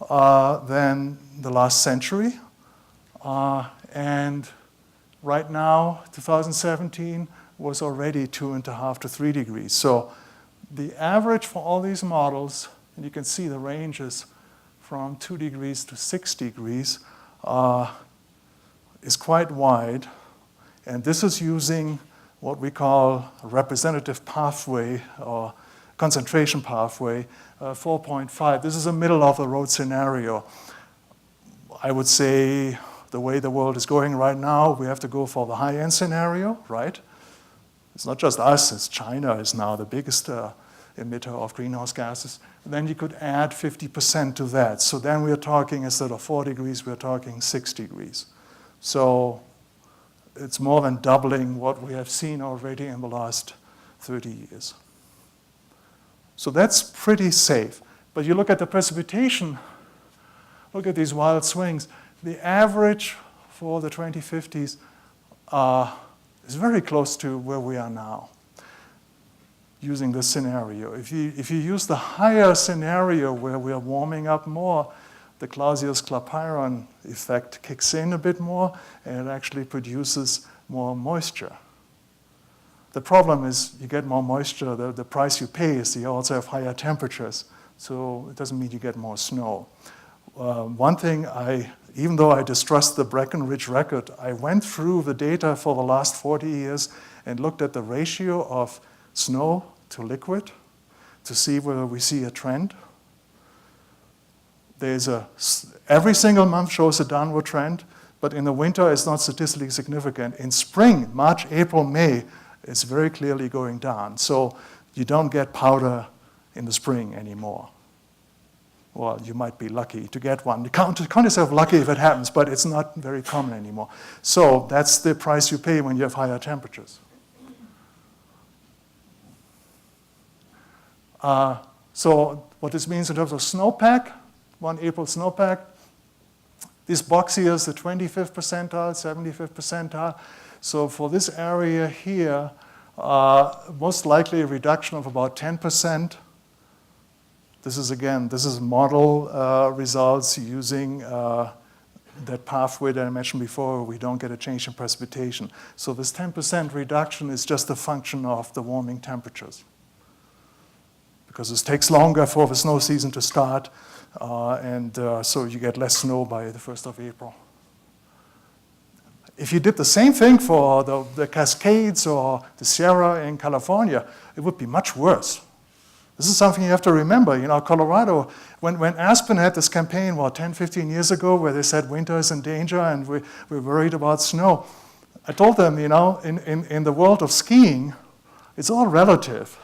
than the last century. And right now, 2017, was already 2.5 to 3 degrees. So the average for all these models, and you can see the ranges from 2 degrees to 6 degrees, is quite wide. And this is using what we call a representative pathway or concentration pathway, 4.5. This is a middle of the road scenario. I would say the way the world is going right now, we have to go for the high-end scenario, right? It's not just us, it's China is now the biggest emitter of greenhouse gases. And then you could add 50% to that. So then we're talking, instead of 4 degrees, we're talking 6 degrees. So it's more than doubling what we have seen already in the last 30 years. So that's pretty safe. But you look at the precipitation, look at these wild swings. The average for the 2050s is very close to where we are now using this scenario. If you use the higher scenario where we are warming up more, the Clausius-Clapeyron effect kicks in a bit more, and it actually produces more moisture. The problem is you get more moisture, the price you pay is you also have higher temperatures, so it doesn't mean you get more snow. One thing even though I distrust the Breckenridge record, I went through the data for the last 40 years and looked at the ratio of snow to liquid to see whether we see a trend. Every single month shows a downward trend, but in the winter it's not statistically significant. In spring, March, April, May, it's very clearly going down. So you don't get powder in the spring anymore. Well, you might be lucky to get one. You count yourself lucky if it happens, but it's not very common anymore. So that's the price you pay when you have higher temperatures. So what this means in terms of snowpack, 1 April snowpack, this box here is the 25th percentile, 75th percentile. So for this area here, most likely a reduction of about 10%. This is model results using that pathway that I mentioned before. We don't get a change in precipitation. So this 10% reduction is just a function of the warming temperatures, because it takes longer for the snow season to start, so you get less snow by the 1st of April. If you did the same thing for the Cascades or the Sierra in California, it would be much worse. This is something you have to remember. Colorado, when Aspen had this campaign, 10, 15 years ago, where they said winter is in danger and we're worried about snow, I told them, in the world of skiing, it's all relative.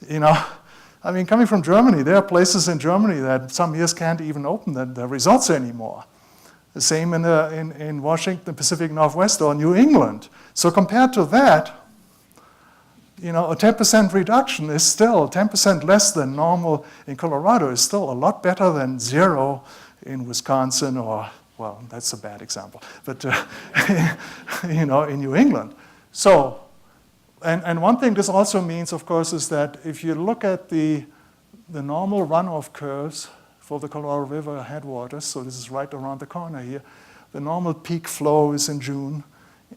Coming from Germany, there are places in Germany that some years can't even open the results anymore. The same in Washington, Pacific Northwest, or New England. So compared to that, a 10% reduction is still 10% less than normal in Colorado is still a lot better than 0 in Wisconsin or, well, that's a bad example, but in New England. So, and one thing this also means, of course, is that if you look at the normal runoff curves for the Colorado River headwaters, so this is right around the corner here, the normal peak flow is in June,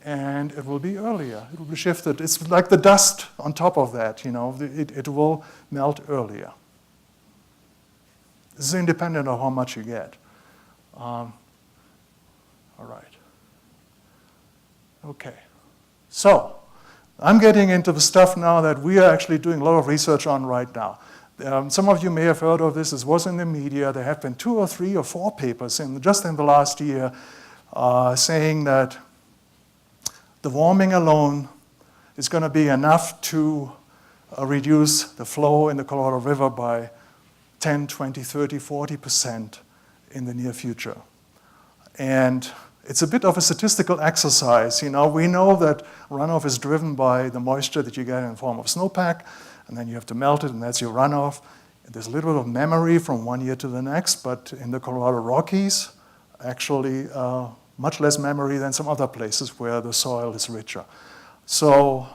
and it will be earlier. It will be shifted. It's like the dust on top of that, it will melt earlier. This is independent of how much you get. All right. Okay. So, I'm getting into the stuff now that we are actually doing a lot of research on right now. Some of you may have heard of this. This was in the media. There have been 2 or 3 or 4 papers just in the last year saying that the warming alone is going to be enough to reduce the flow in the Colorado River by 10, 20, 30, 40% in the near future. And it's a bit of a statistical exercise. We know that runoff is driven by the moisture that you get in the form of snowpack, and then you have to melt it, and that's your runoff. There's a little bit of memory from one year to the next, but in the Colorado Rockies, actually much less memory than some other places where the soil is richer. So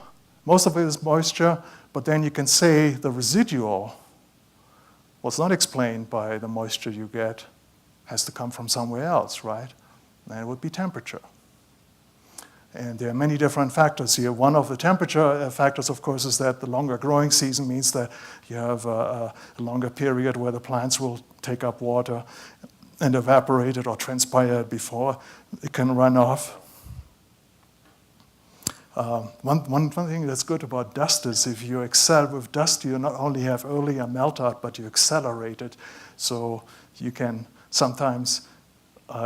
most of it is moisture, but then you can say the residual, what's not explained by the moisture you get, has to come from somewhere else, right? And it would be temperature. And there are many different factors here. One of the temperature factors, of course, is that the longer growing season means that you have a longer period where the plants will take up water and evaporate it or transpire it before it can run off. One thing that's good about dust is if you excel with dust, you not only have earlier melt out, but you accelerate it. So you can sometimes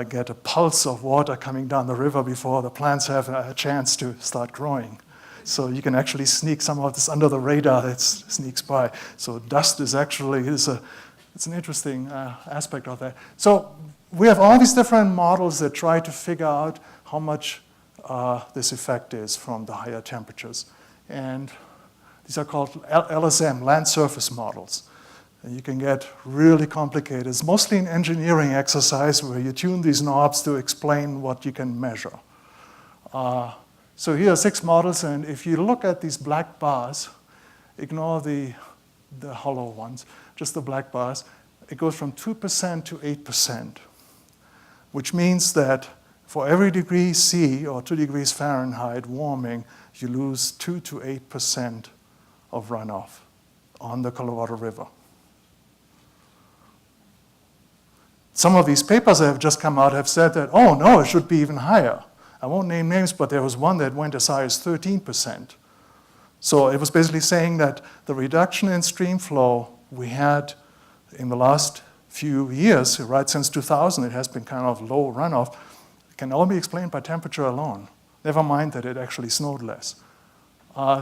get a pulse of water coming down the river before the plants have a chance to start growing. So you can actually sneak some of this under the radar that sneaks by. So dust is actually, it's an interesting aspect of that. So we have all these different models that try to figure out how much this effect is from the higher temperatures. And these are called LSM, land surface models. And you can get really complicated. It's mostly an engineering exercise where you tune these knobs to explain what you can measure. So here are 6 models, and if you look at these black bars, ignore the hollow ones, just the black bars, it goes from 2% to 8%, which means that for every degree C or 2 degrees Fahrenheit warming, you lose 2 to 8% of runoff on the Colorado River. some of these papers that have just come out have said that, oh no, it should be even higher. I won't name names, but there was one that went as high as 13%. So it was basically saying that the reduction in stream flow we had in the last few years, right since 2000, it has been kind of low runoff, can all be explained by temperature alone. Never mind that it actually snowed less.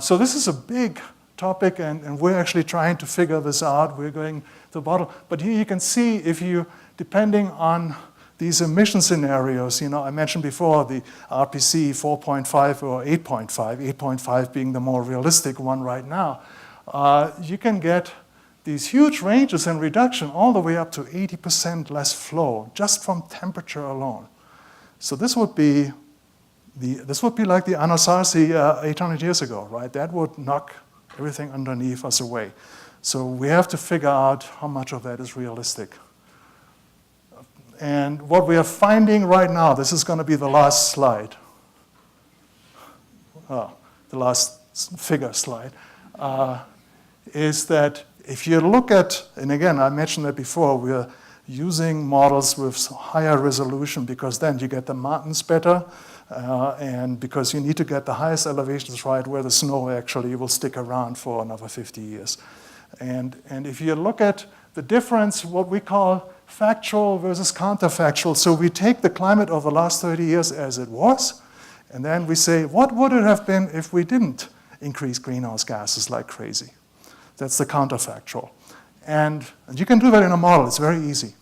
So this is a big topic, and we're actually trying to figure this out. We're going to the bottom. But here you can see if you, depending on these emission scenarios, I mentioned before the RPC 4.5 or 8.5, 8.5 being the more realistic one right now, you can get these huge ranges in reduction all the way up to 80% less flow just from temperature alone. So this would be like the Anasazi 800 years ago, right? That would knock everything underneath us away. So we have to figure out how much of that is realistic. And what we are finding right now, this is going to be the last slide, the last figure slide, is that if you look at, and again, I mentioned that before, we're using models with higher resolution because then you get the mountains better, and because you need to get the highest elevations right where the snow actually will stick around for another 50 years. And if you look at the difference, what we call factual versus counterfactual, so we take the climate of the last 30 years as it was, and then we say, what would it have been if we didn't increase greenhouse gases like crazy? That's the counterfactual. And you can do that in a model, it's very easy.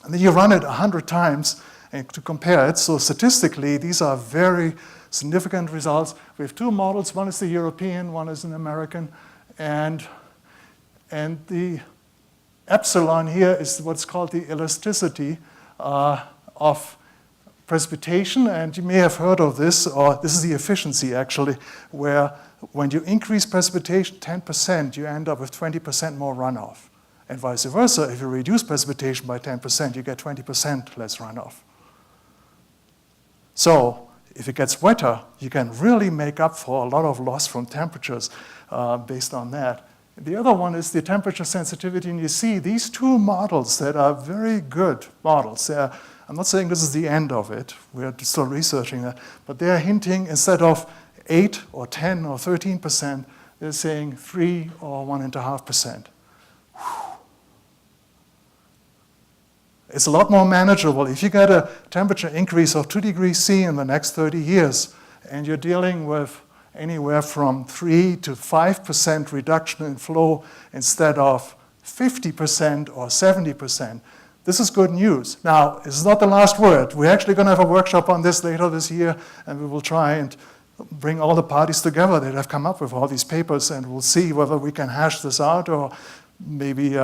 And then you run it 100 times and to compare it. So statistically, these are very significant results. We have two models, one is the European, one is an American, and the epsilon here is what's called the elasticity of precipitation, and you may have heard of this, or this is the efficiency actually, where when you increase precipitation 10%, you end up with 20% more runoff. And vice versa, if you reduce precipitation by 10%, you get 20% less runoff. So if it gets wetter, you can really make up for a lot of loss from temperatures based on that. The other one is the temperature sensitivity, and you see these two models that are very good models. I'm not saying this is the end of it, we're still researching that, but they're hinting instead of 8 or 10 or 13%, they're saying 3 or 1.5%. It's a lot more manageable. If you get a temperature increase of 2 degrees C in the next 30 years, and you're dealing with anywhere from 3 to 5% reduction in flow instead of 50% or 70%, this is good news. Now, it's not the last word. We're actually going to have a workshop on this later this year, and we will try and bring all the parties together that have come up with all these papers, and we'll see whether we can hash this out or maybe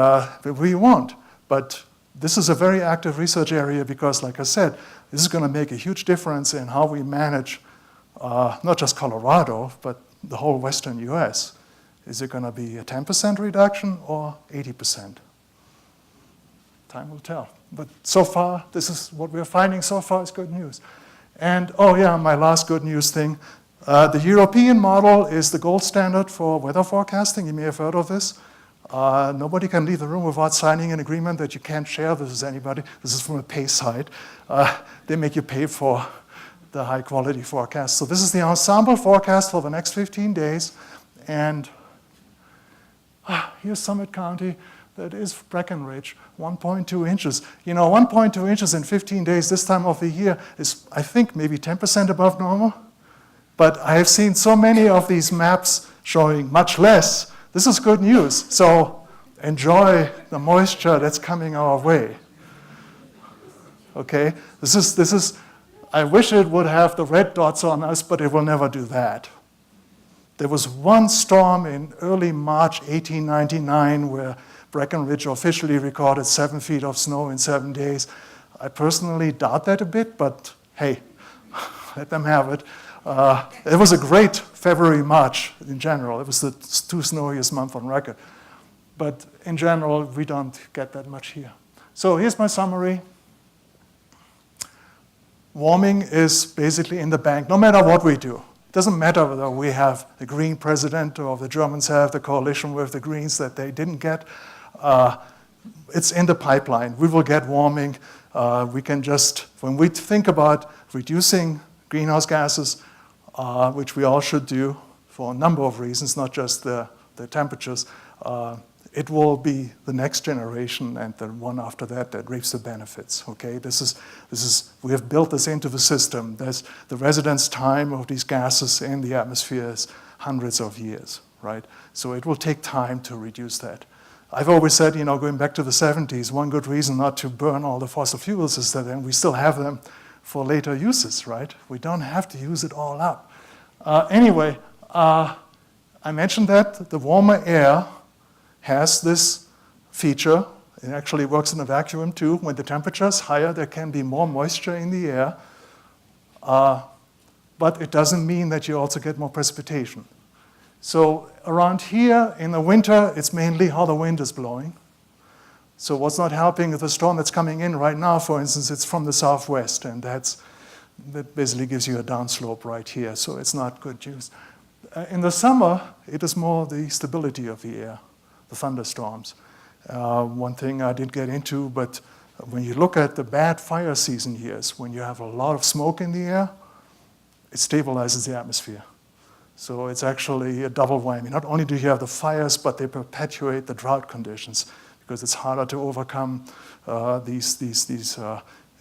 we won't. But this is a very active research area because, like I said, this is going to make a huge difference in how we manage not just Colorado, but the whole western US. Is it going to be a 10% reduction or 80%? Time will tell. But so far, this is what we're finding so far is good news. And, oh yeah, my last good news thing. The European model is the gold standard for weather forecasting. You may have heard of this. Nobody can leave the room without signing an agreement that you can't share this with anybody. This is from a pay side. They make you pay for the high quality forecast. So this is the ensemble forecast for the next 15 days. And here's Summit County. That is Breckenridge, 1.2 inches. 1.2 inches in 15 days this time of the year is, I think, maybe 10% above normal. But I have seen so many of these maps showing much less. This is good news. So enjoy the moisture that's coming our way. Okay? This is. I wish it would have the red dots on us, but it will never do that. There was one storm in early March 1899 where Breckenridge officially recorded 7 feet of snow in 7 days. I personally doubt that a bit, but hey, let them have it. It was a great February, March in general. It was the 2 snowiest month on record. But in general, we don't get that much here. So here's my summary. Warming is basically in the bank, no matter what we do. It doesn't matter whether we have the Green president or the Germans have the coalition with the Greens that they didn't get. it's in the pipeline. We will get warming. We can just, when we think about reducing greenhouse gases, which we all should do for a number of reasons, not just the temperatures, it will be the next generation and the one after that that reaps the benefits. Okay, we have built this into the system. There's the residence time of these gases in the atmosphere is hundreds of years, right? So it will take time to reduce that. I've always said, going back to the 70s, one good reason not to burn all the fossil fuels is that then we still have them for later uses, right? We don't have to use it all up. Anyway, I mentioned that the warmer air has this feature. It actually works in a vacuum too. When the temperature is higher, there can be more moisture in the air. But it doesn't mean that you also get more precipitation. So around here in the winter, it's mainly how the wind is blowing. So what's not helping is the storm that's coming in right now, for instance, it's from the southwest, and that basically gives you a downslope right here, so it's not good news. In the summer, it is more the stability of the air, the thunderstorms. One thing I didn't get into, but when you look at the bad fire season years, when you have a lot of smoke in the air, it stabilizes the atmosphere. So it's actually a double whammy. Not only do you have the fires, but they perpetuate the drought conditions because it's harder to overcome these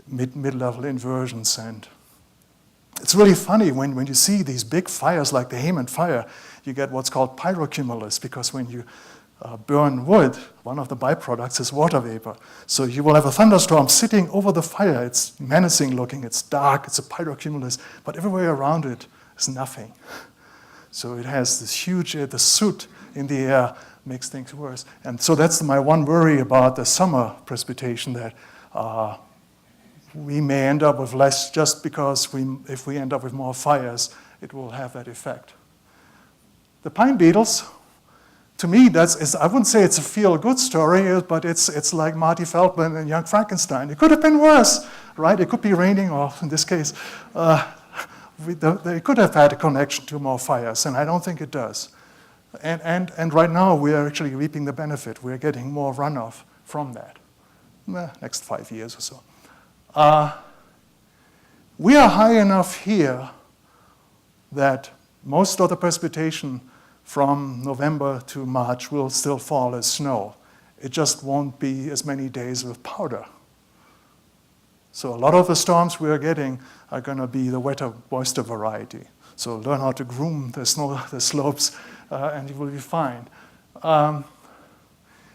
mid-level inversions. And it's really funny when you see these big fires like the Hayman fire, you get what's called pyrocumulus, because when you burn wood, one of the byproducts is water vapor. So you will have a thunderstorm sitting over the fire. It's menacing looking, it's dark, it's a pyrocumulus, but everywhere around it is nothing. So it has this huge, the soot in the air makes things worse. And so that's my one worry about the summer precipitation, that we may end up with less just because if we end up with more fires, it will have that effect. The pine beetles, to me, I wouldn't say it's a feel-good story, but it's like Marty Feldman and Young Frankenstein. It could have been worse, right? It could be raining, or in this case, they could have had a connection to more fires, and I don't think it does. And right now, we are actually reaping the benefit. We're getting more runoff from that, next 5 years or so. We are high enough here that most of the precipitation from November to March will still fall as snow. It just won't be as many days with powder. So a lot of the storms we are getting are going to be the wetter, moister variety. So learn how to groom the slopes, and you will be fine.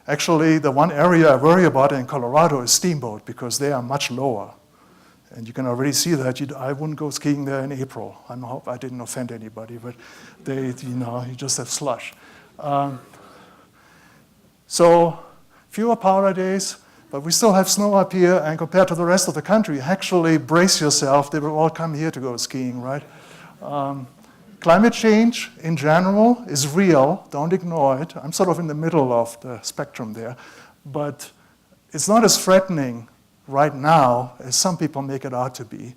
Actually, the one area I worry about in Colorado is Steamboat, because they are much lower. And you can already see that. I wouldn't go skiing there in April. I hope I didn't offend anybody, but you just have slush. So fewer powder days, but we still have snow up here, and compared to the rest of the country, actually brace yourself. They will all come here to go skiing, right? Climate change in general is real. Don't ignore it. I'm sort of in the middle of the spectrum there, but it's not as threatening right now as some people make it out to be,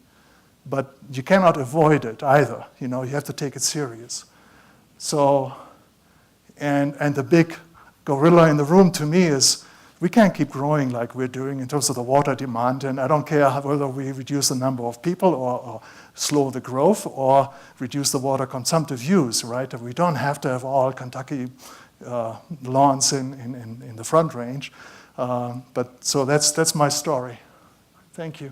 but you cannot avoid it either. You have to take it serious. So, and the big gorilla in the room to me is we can't keep growing like we're doing in terms of the water demand, and I don't care whether we reduce the number of people or slow the growth or reduce the water consumptive use, right? We don't have to have all Kentucky lawns in the Front Range. But so that's my story. Thank you.